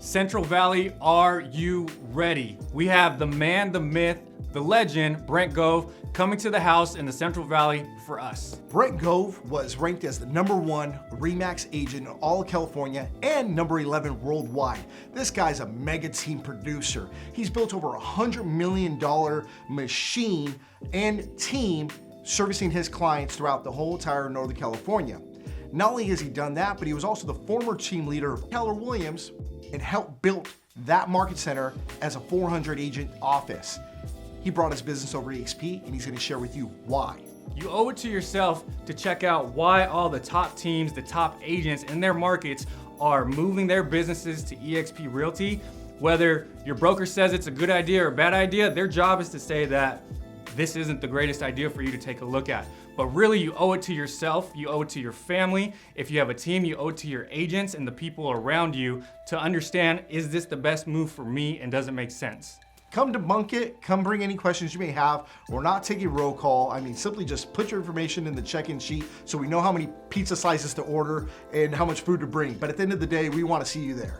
Central Valley, are you ready? We have the man, the myth, the legend, Brent Gove, coming to the house in the Central Valley for us. Brent Gove was ranked as the #1 RE/MAX agent in all of California and number 11 worldwide. This guy's a mega team producer. He's built over $100 million machine and team servicing his clients throughout the whole entire Northern California. Not only has he done that, but he was also the former team leader of Keller Williams and helped build that market center as a 400 agent office. He brought his business over to EXP and he's going to share with you why. You owe it to yourself to check out why all the top teams, the top agents in their markets are moving their businesses to EXP Realty. Whether your broker says it's a good idea or a bad idea, their job is to say that this isn't the greatest idea for you to take a look at. But really, you owe it to yourself, you owe it to your family. If you have a team, you owe it to your agents and the people around you to understand, is this the best move for me and does it make sense? Come debunk it, come bring any questions you may have. We're not taking roll call. I mean, simply just put your information in the check-in sheet so we know how many pizza slices to order and how much food to bring. But at the end of the day, we want to see you there.